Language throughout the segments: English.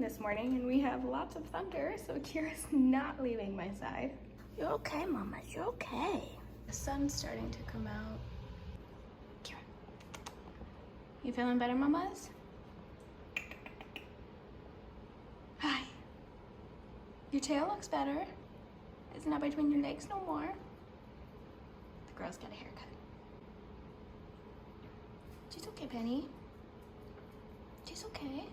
this morning and we have lots of thunder, so Kira's not leaving my side. You okay, Mama? You okay? The sun's starting to come out. Kira. You feeling better, Mamas? Hi. Your tail looks better. It's not between your legs no more. The girl's got a haircut. She's okay, Penny. She's okay.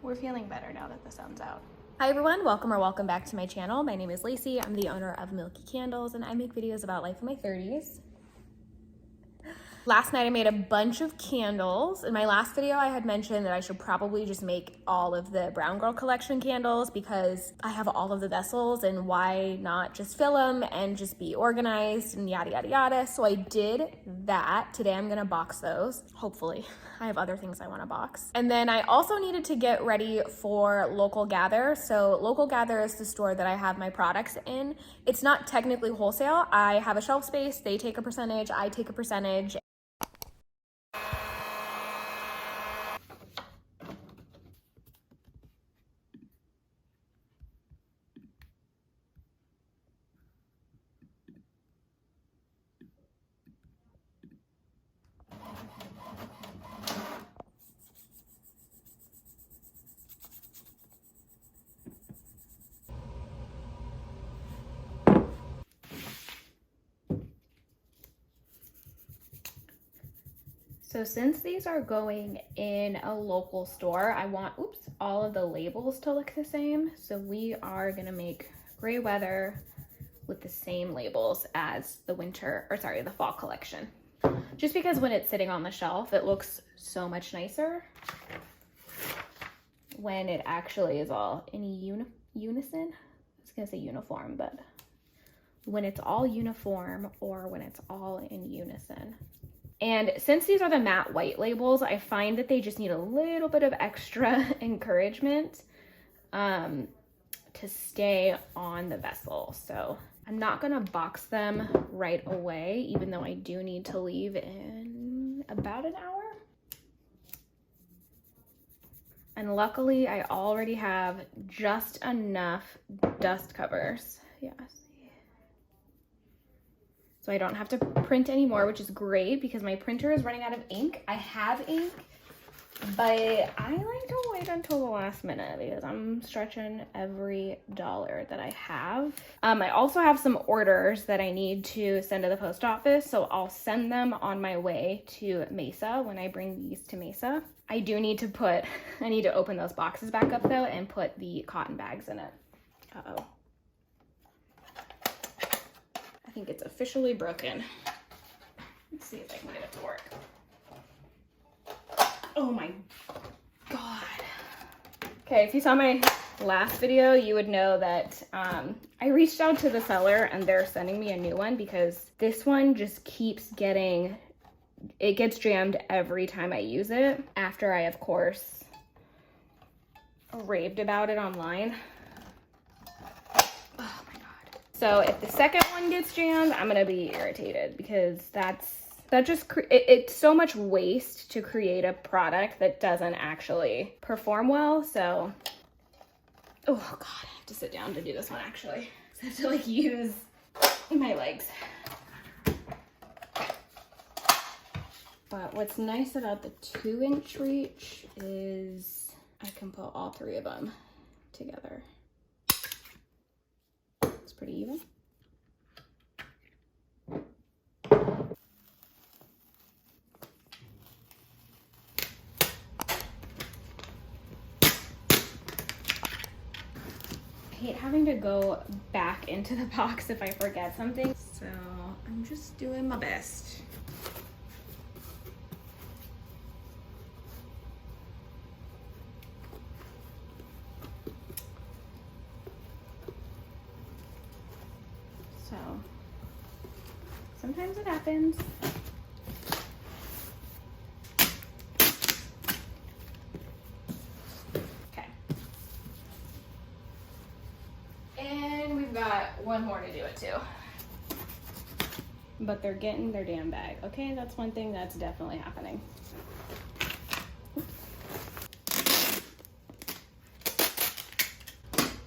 We're feeling better now that the sun's out. Hi everyone, welcome back to my channel. My name is Lacey. I'm the owner of Milky Candles and I make videos about life in my 30s. Last night I made a bunch of candles. In my last video I had mentioned that I should probably just make all of the Brown Girl collection candles because I have all of the vessels and why not just fill them and just be organized and yada yada yada. So I did that. Today I'm gonna box those, hopefully. I have other things I wanna box. And then I also needed to get ready for Local Gather. So Local Gather is the store that I have my products in. It's not technically wholesale. I have a shelf space, they take a percentage, I take a percentage. So since these are going in a local store, I want, all of the labels to look the same. So we are gonna make Gray Weather with the same labels as the fall collection. Just because when it's sitting on the shelf, it looks so much nicer when it actually is all in unison. I was gonna say uniform, but when it's all uniform or when it's all in unison. And since these are the matte white labels, I find that they just need a little bit of extra encouragement to stay on the vessel. So I'm not gonna box them right away, even though I do need to leave in about an hour. And luckily I already have just enough dust covers. Yes. So I don't have to print anymore, which is great because my printer is running out of ink. I have ink, but I like to wait until the last minute because I'm stretching every dollar that I have. I also have some orders that I need to send to the post office, so I'll send them on my way to Mesa when I bring these to Mesa. I do need to I need to open those boxes back up though and put the cotton bags in it. Uh-oh. I think it's officially broken. Let's see if I can get it to work. Oh my God. Okay, if you saw my last video, you would know that I reached out to the seller and they're sending me a new one because this one just keeps it gets jammed every time I use it after I, of course, raved about it online. So if the second one gets jammed, I'm gonna be irritated because it's so much waste to create a product that doesn't actually perform well. So, oh God, I have to sit down to do this one actually. I have to use my legs. But what's nice about the 2-inch reach is I can put all 3 of them together. Pretty even. I hate having to go back into the box if I forget something, so I'm just doing my best. So sometimes it happens. Okay. And we've got one more to do it too. but they're getting their damn bag. Okay, that's one thing that's definitely happening.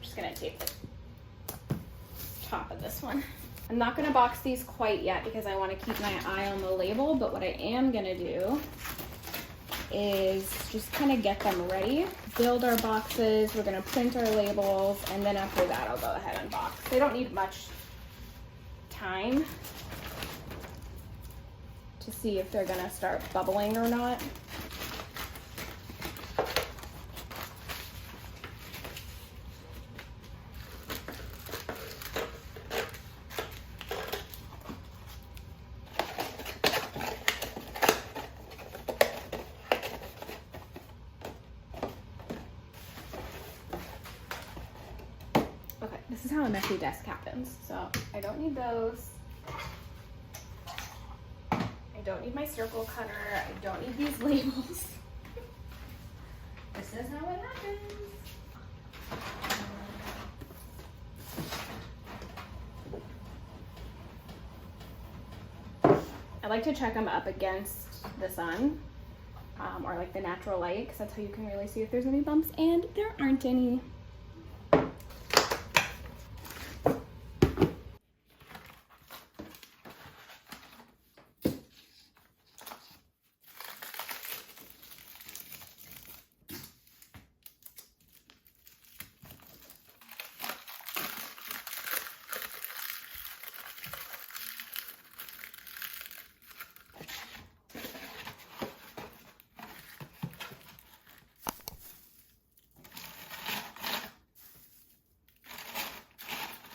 Just gonna tape the top of this one. I'm not gonna box these quite yet because I wanna keep my eye on the label, but what I am gonna do is just kind of get them ready, build our boxes, we're gonna print our labels, and then after that I'll go ahead and box. They don't need much time to see if they're gonna start bubbling or not. Okay, this is how a messy desk happens. So I don't need those. I don't need my circle cutter. I don't need these labels. This is how it happens. I like to check them up against the sun or like the natural light, because that's how you can really see if there's any bumps, and there aren't any.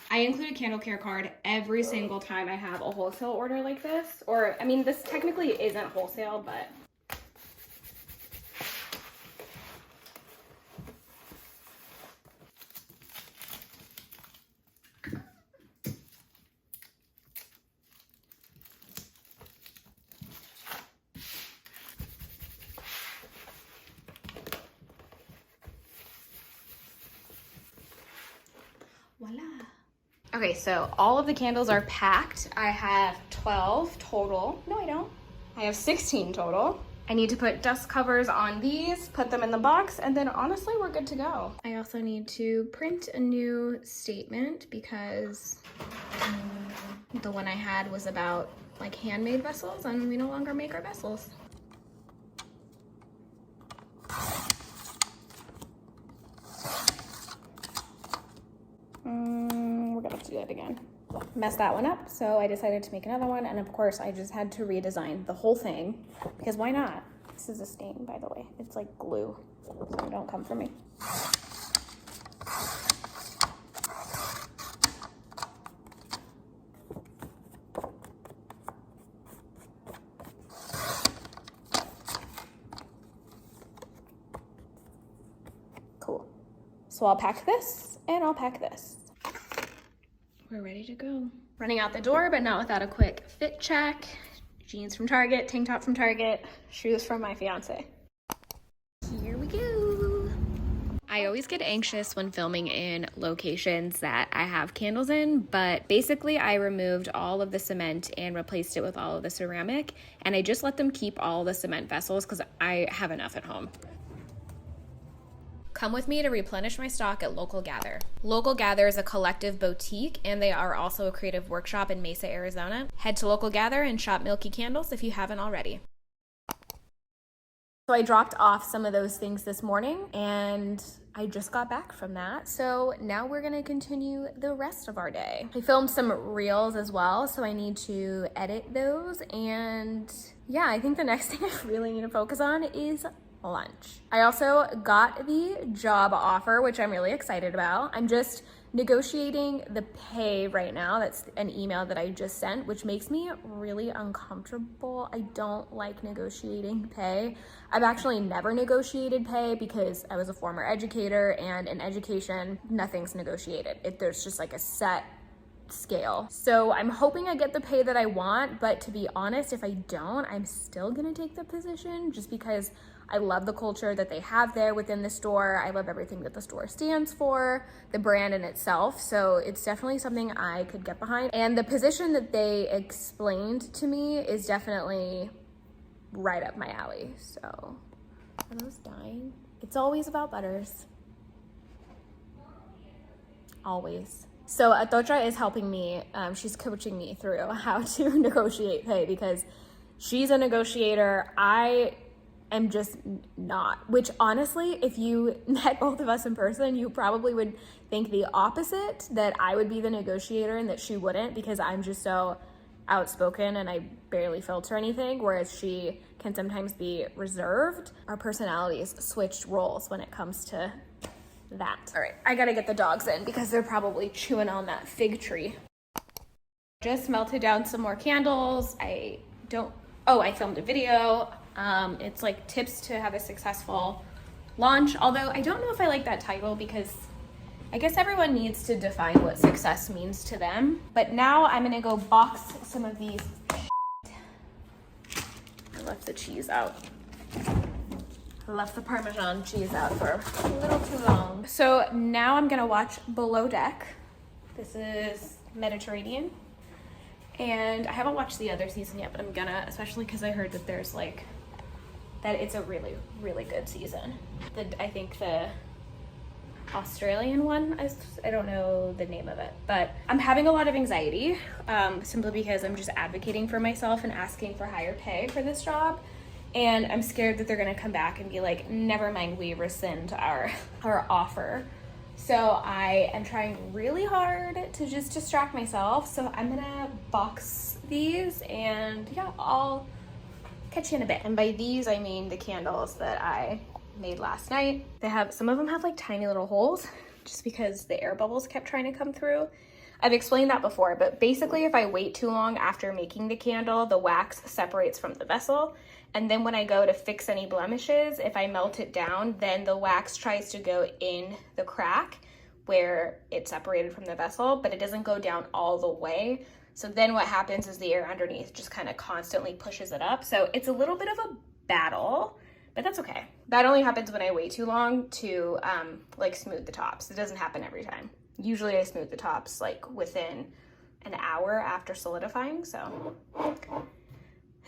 I include a candle care card every single time I have a wholesale order like this. Or, I mean, this technically isn't wholesale, but voila. Okay, so all of the candles are packed. I have 12 total. No, I don't. I have 16 total. I need to put dust covers on these, put them in the box, and then honestly, we're good to go. I also need to print a new statement because the one I had was about like handmade vessels, and we no longer make our vessels. We're gonna have to do that again. Messed that one up, so I decided to make another one, and of course I just had to redesign the whole thing, because why not? This is a stain, by the way. It's like glue, so don't come for me. Cool. So I'll pack this, and I'll pack this. We're ready to go. Running out the door, but not without a quick fit check. Jeans from Target, tank top from Target, shoes from my fiance. Here we go. I always get anxious when filming in locations that I have candles in, but basically I removed all of the cement and replaced it with all of the ceramic, and I just let them keep all the cement vessels because I have enough at home. Come with me to replenish my stock at Local Gather. Local Gather is a collective boutique, and they are also a creative workshop in Mesa, Arizona. Head to Local Gather and shop Milky Candles if you haven't already. So I dropped off some of those things this morning, and I just got back from that. So now we're gonna continue the rest of our day. I filmed some reels as well, so I need to edit those. And yeah, I think the next thing I really need to focus on is lunch. I also got the job offer, which I'm really excited about. I'm just negotiating the pay right now. That's an email that I just sent, which makes me really uncomfortable. I don't like negotiating pay. I've actually never negotiated pay because I was a former educator, and in education, nothing's negotiated. There's just like a set scale. So I'm hoping I get the pay that I want, but to be honest, if I don't, I'm still gonna take the position just because I love the culture that they have there within the store. I love everything that the store stands for, the brand in itself. So it's definitely something I could get behind. And the position that they explained to me is definitely right up my alley. So, are those dying? It's always about butters. Always. So Atocha is helping me. She's coaching me through how to negotiate pay because she's a negotiator. I am just not, which honestly, if you met both of us in person, you probably would think the opposite, that I would be the negotiator and that she wouldn't, because I'm just so outspoken and I barely filter anything, whereas she can sometimes be reserved. Our personalities switched roles when it comes to that. All right, I gotta get the dogs in because they're probably chewing on that fig tree. Just melted down some more candles. I filmed a video. It's like tips to have a successful launch. Although I don't know if I like that title because I guess everyone needs to define what success means to them. But now I'm gonna go box some of these. I left the cheese out. I left the Parmesan cheese out for a little too long. So now I'm gonna watch Below Deck. This is Mediterranean. And I haven't watched the other season yet, but I'm gonna, especially because I heard that there's like, that it's a really, really good season. I think the Australian one, I don't know the name of it, but I'm having a lot of anxiety simply because I'm just advocating for myself and asking for higher pay for this job. And I'm scared that they're gonna come back and be like, never mind, we rescind our offer. So I am trying really hard to just distract myself. So I'm gonna box these and yeah, I'll catch you in a bit. And by these, I mean the candles that I made last night. Some of them have like tiny little holes just because the air bubbles kept trying to come through. I've explained that before, but basically if I wait too long after making the candle, the wax separates from the vessel. And then when I go to fix any blemishes, if I melt it down, then the wax tries to go in the crack where it's separated from the vessel, but it doesn't go down all the way. So then what happens is the air underneath just kind of constantly pushes it up. So it's a little bit of a battle, but that's okay. That only happens when I wait too long to like smooth the tops. It doesn't happen every time. Usually I smooth the tops like within an hour after solidifying, so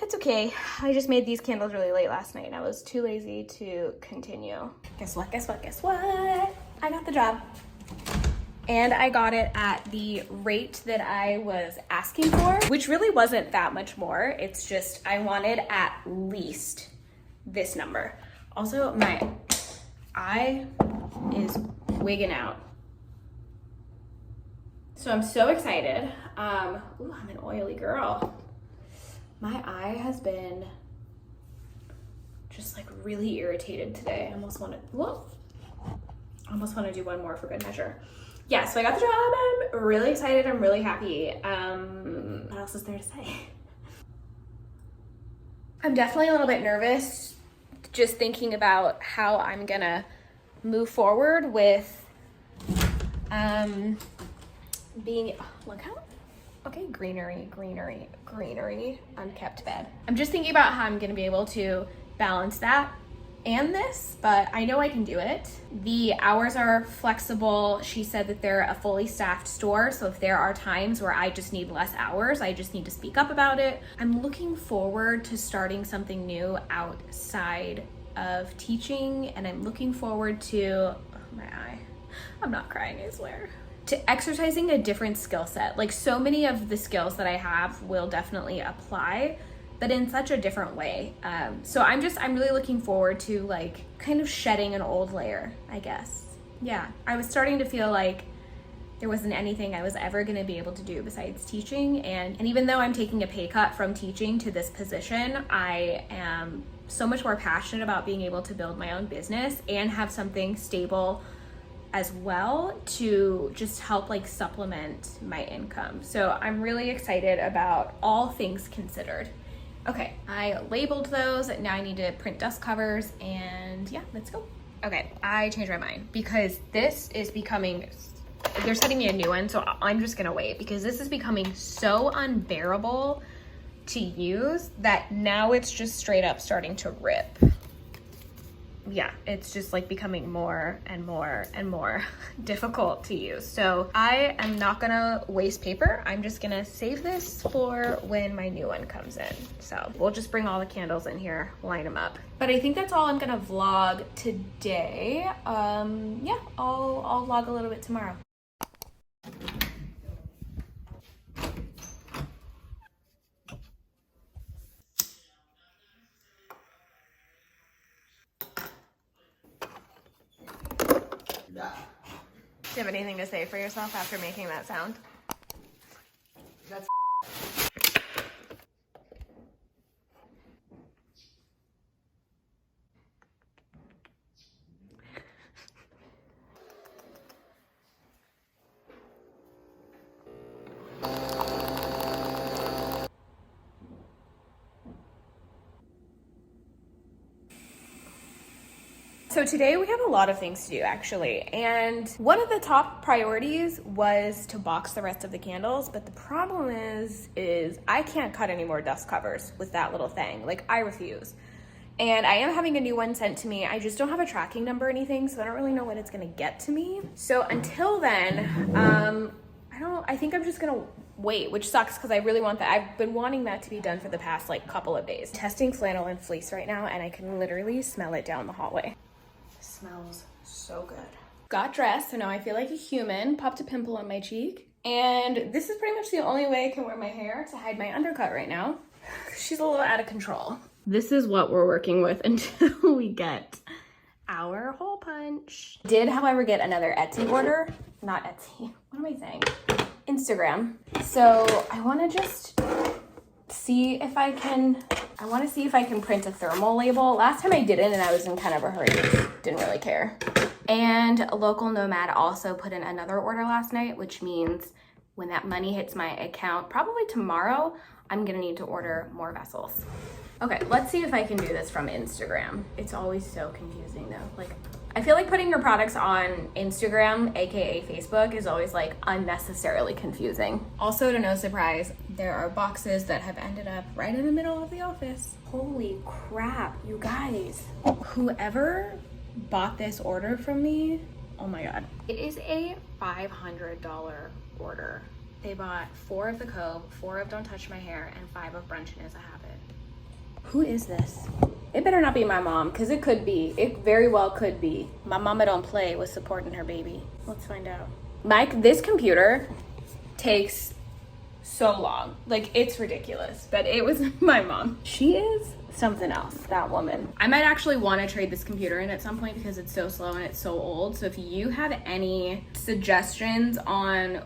it's okay. I just made these candles really late last night and I was too lazy to continue. Guess what? I got the job. And I got it at the rate that I was asking for, which really wasn't that much more. It's just I wanted at least this number. Also, my eye is wigging out. So I'm so excited. Ooh, I'm an oily girl. My eye has been just like really irritated today. I almost want to do one more for good measure. Yeah, so I got the job. I'm really excited. I'm really happy. What else is there to say? I'm definitely a little bit nervous just thinking about how I'm gonna move forward with being, look how, okay, greenery, unkept bed. I'm just thinking about how I'm gonna be able to balance that and this, but I know I can do it. The hours are flexible. She said that they're a fully staffed store, so if there are times where I just need less hours, I just need to speak up about it. I'm looking forward to starting something new outside of teaching, and I'm looking forward to, oh, my eye, I'm not crying, I swear, to exercising a different skill set. Like, so many of the skills that I have will definitely apply, but in such a different way. So I'm really looking forward to like kind of shedding an old layer, I guess. Yeah, I was starting to feel like there wasn't anything I was ever gonna be able to do besides teaching. And even though I'm taking a pay cut from teaching to this position, I am so much more passionate about being able to build my own business and have something stable as well to just help like supplement my income. So I'm really excited about all things considered. Okay, I labeled those. Now I need to print dust covers and yeah, let's go. Okay, I changed my mind because this is becoming, they're sending me a new one, so I'm just gonna wait because this is becoming so unbearable to use that now it's just straight up starting to rip. yeah, it's just like becoming more and more and more difficult to use. So I am not gonna waste paper. I'm just gonna save this for when my new one comes in. So we'll just bring all the candles in here, line them up. But I think that's all I'm gonna vlog today. Yeah, I'll vlog a little bit tomorrow. Do you have anything to say for yourself after making that sound? That's So today we have a lot of things to do actually, and one of the top priorities was to box the rest of the candles, but the problem is I can't cut any more dust covers with that little thing. Like, I refuse. And I am having a new one sent to me. I just don't have a tracking number or anything, so I don't really know when it's gonna get to me. So until then, I think I'm just gonna wait, which sucks because I really want that. I've been wanting that to be done for the past like couple of days. Testing flannel and fleece right now, and I can literally smell it down the hallway. Smells so good. Got dressed, so now I feel like a human. Popped a pimple on my cheek. And this is pretty much the only way I can wear my hair to hide my undercut right now. She's a little out of control. This is what we're working with until we get our hole punch. Did, however, get another Etsy order. Not Etsy. What am I saying? Instagram. So I want to just see if I can print a thermal label. Last time I didn't, and I was in kind of a hurry. Didn't really care. And a local nomad also put in another order last night, which means when that money hits my account, probably tomorrow, I'm gonna need to order more vessels. Okay, let's see if I can do this from Instagram. It's always so confusing though. Like, I feel like putting your products on Instagram, AKA Facebook, is always like unnecessarily confusing. Also, to no surprise, there are boxes that have ended up right in the middle of the office. Holy crap, you guys. Whoever bought this order from me, oh my God. It is a $500 order. They bought 4 of the Cove, 4 of Don't Touch My Hair, and 5 of Brunchin' is a Habit. Who is this? It better not be my mom, because it could be. It very well could be. My mama don't play with supporting her baby. Let's find out. This computer takes so long. Like, it's ridiculous, but it was my mom. She is something else, that woman. I might actually want to trade this computer in at some point because it's so slow and it's so old. So if you have any suggestions on,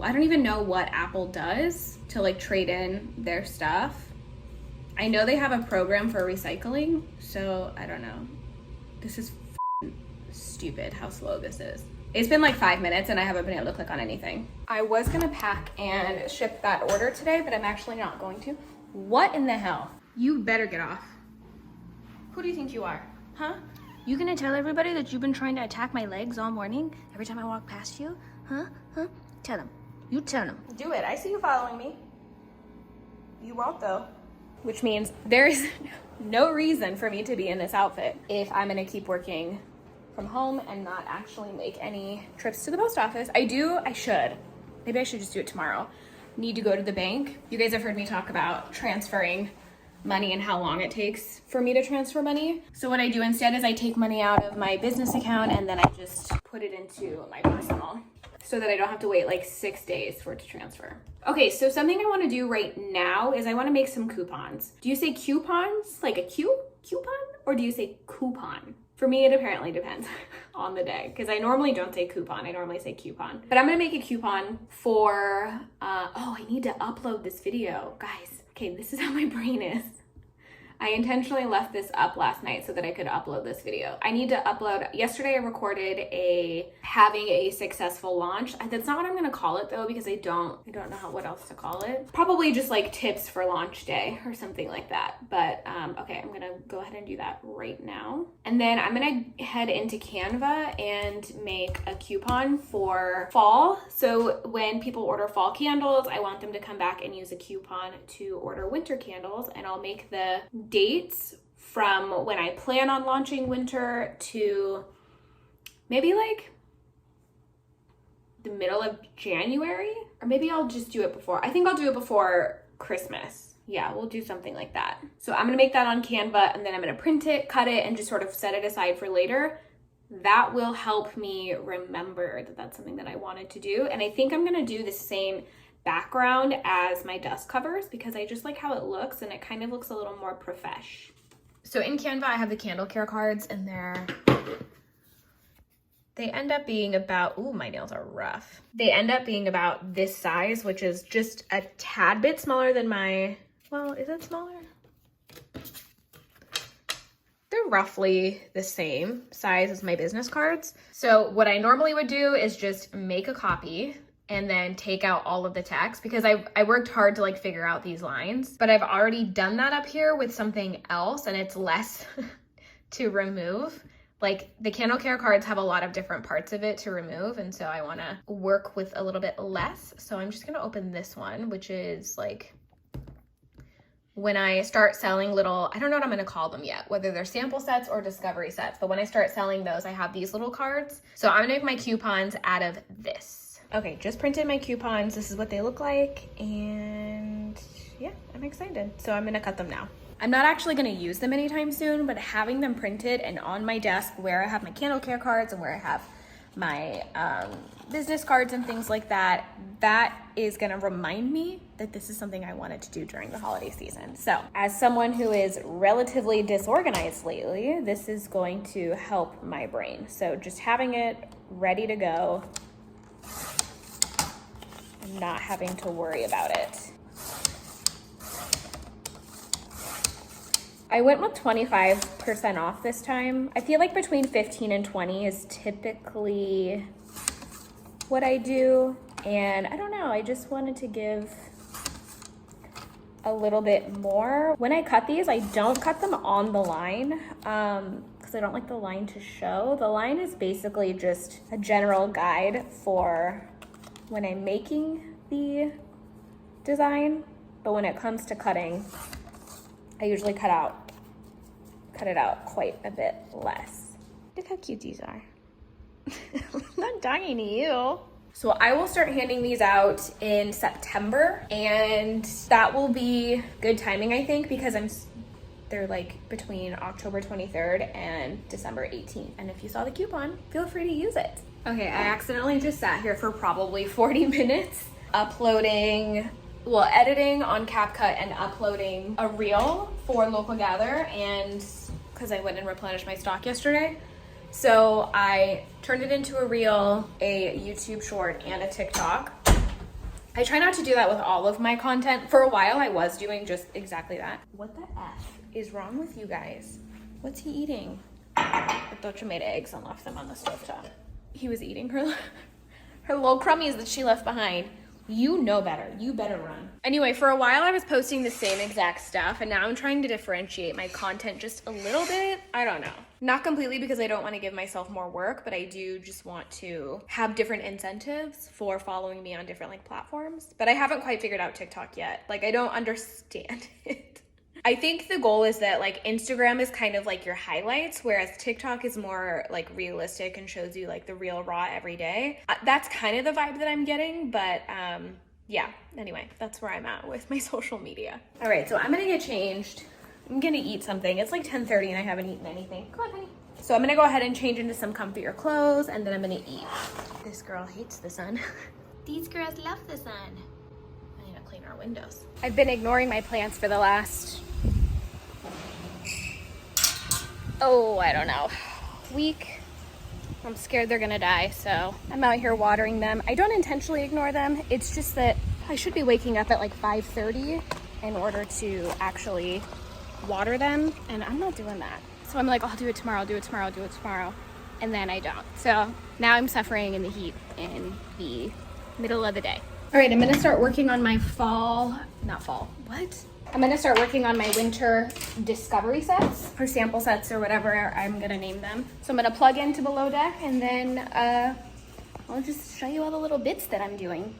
I don't even know what Apple does to like trade in their stuff. I know they have a program for recycling, so I don't know. This is stupid how slow this is. It's been like 5 minutes and I haven't been able to click on anything. I was gonna pack and ship that order today, but I'm actually not going to. What in the hell? You better get off. Who do you think you are? Huh? You gonna tell everybody that you've been trying to attack my legs all morning every time I walk past you? Huh? Huh? Tell them. You tell them. Do it. I see you following me. You won't though. Which means there is no reason for me to be in this outfit if I'm gonna keep working from home and not actually make any trips to the post office. Maybe I should just do it tomorrow. Need to go to the bank. You guys have heard me talk about transferring money and how long it takes for me to transfer money. So what I do instead is I take money out of my business account and then I just put it into my personal so that I don't have to wait like 6 days for it to transfer. Okay, so something I wanna do right now is I wanna make some coupons. Do you say coupons, like a coupon, or do you say coupon? For me, it apparently depends on the day, because I normally don't say coupon, I normally say coupon. But I'm gonna make a coupon for, oh, I need to upload this video. Guys, okay, this is how my brain is. I intentionally left this up last night so that I could upload this video. I need to upload, yesterday I recorded having a successful launch. That's not what I'm gonna call it though, because I don't know what else to call it. Probably just like tips for launch day or something like that. But okay, I'm gonna go ahead and do that right now. And then I'm gonna head into Canva and make a coupon for fall. So when people order fall candles, I want them to come back and use a coupon to order winter candles, and I'll make the dates from when I plan on launching winter to maybe like the middle of January, or maybe I'll just do it before. I think I'll do it before Christmas. Yeah, we'll do something like that. So I'm gonna make that on Canva, and then I'm gonna print it, cut it, and just sort of set it aside for later. That will help me remember that that's something that I wanted to do. And I think I'm gonna do the same background as my dust covers because I just like how it looks, and it kind of looks a little more profesh. So in Canva, I have the candle care cards, and they end up being about, ooh, my nails are rough. They end up being about this size, which is just a tad bit smaller than my, well, is it smaller? They're roughly the same size as my business cards. So what I normally would do is just make a copy and then take out all of the text because I worked hard to like figure out these lines, but I've already done that up here with something else and it's less to remove. Like the candle care cards have a lot of different parts of it to remove, and so I want to work with a little bit less. So I'm just going to open this one, which is like when I start selling little, I don't know what I'm going to call them yet, whether they're sample sets or discovery sets, but when I start selling those, I have these little cards. So I'm going to make my coupons out of this. Okay, just printed my coupons. This is what they look like, and yeah, I'm excited. So I'm going to cut them now. I'm not actually going to use them anytime soon, but having them printed and on my desk where I have my candle care cards and where I have my business cards and things like that, that is going to remind me that this is something I wanted to do during the holiday season. So as someone who is relatively disorganized lately, this is going to help my brain. So just having it ready to go and not having to worry about it. I went with 25% off this time. I feel like between 15 and 20 is typically what I do. And I don't know, I just wanted to give a little bit more. When I cut these, I don't cut them on the line because I don't like the line to show. The line is basically just a general guide for when I'm making the design. But when it comes to cutting, I usually cut it out quite a bit less. Look how cute these are. I'm not dying to you. So I will start handing these out in September, and that will be good timing, I think, because they're like between October 23rd and December 18th. And if you saw the coupon, feel free to use it. Okay, I accidentally just sat here for probably 40 minutes editing on CapCut and uploading a reel for Local Gather, and because I went and replenished my stock yesterday. So I turned it into a reel, a YouTube short, and a TikTok. I try not to do that with all of my content. For a while, I was doing just exactly that. What the F is wrong with you guys? What's he eating? Docha made eggs and left them on the stovetop. He was eating her little crummies that she left behind. You know better. You better run. Anyway, for a while I was posting the same exact stuff, and now I'm trying to differentiate my content just a little bit. I don't know. Not completely, because I don't want to give myself more work, but I do just want to have different incentives for following me on different like platforms. But I haven't quite figured out TikTok yet. Like, I don't understand it. I think the goal is that like Instagram is kind of like your highlights, whereas TikTok is more like realistic and shows you like the real raw every day. That's kind of the vibe that I'm getting, but yeah, anyway, that's where I'm at with my social media. All right, so I'm gonna get changed. I'm gonna eat something. It's like 10:30 and I haven't eaten anything. Come on, honey. So I'm gonna go ahead and change into some comfier clothes, and then I'm gonna eat. This girl hates the sun. These girls love the sun. I need to clean our windows. I've been ignoring my plants for the last, I don't know, week. I'm scared they're gonna die, so I'm out here watering them. I don't intentionally ignore them. It's just that I should be waking up at like 5:30 in order to actually water them, and I'm not doing that. So I'm like, I'll do it tomorrow, I'll do it tomorrow, I'll do it tomorrow, and then I don't. So now I'm suffering in the heat in the middle of the day. All right, I'm gonna start working on my I'm gonna start working on my winter discovery sets, or sample sets, or whatever I'm gonna name them. So I'm gonna plug into Below Deck, and then I'll just show you all the little bits that I'm doing.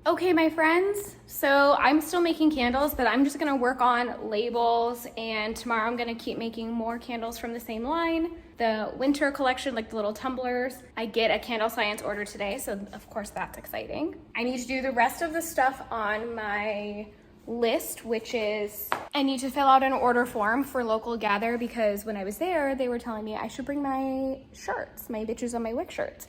Okay, my friends, so I'm still making candles, but I'm just gonna work on labels, and tomorrow I'm gonna keep making more candles from the same line. The winter collection, like the little tumblers, I get a Candle Science order today, so of course that's exciting. I need to do the rest of the stuff on my list, which is I need to fill out an order form for Local Gather, because when I was there, they were telling me I should bring my shirts, my Bitches on My Wick shirts.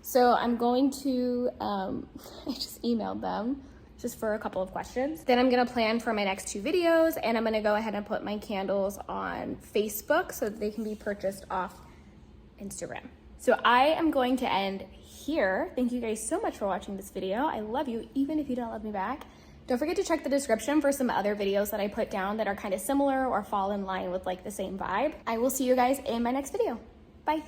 So I'm going to, I just emailed them just for a couple of questions. Then I'm gonna plan for my next 2 videos, and I'm gonna go ahead and put my candles on Facebook so that they can be purchased off Instagram. So I am going to end here. Thank you guys so much for watching this video. I love you, even if you don't love me back. Don't forget to check the description for some other videos that I put down that are kind of similar or fall in line with like the same vibe. I will see you guys in my next video. Bye.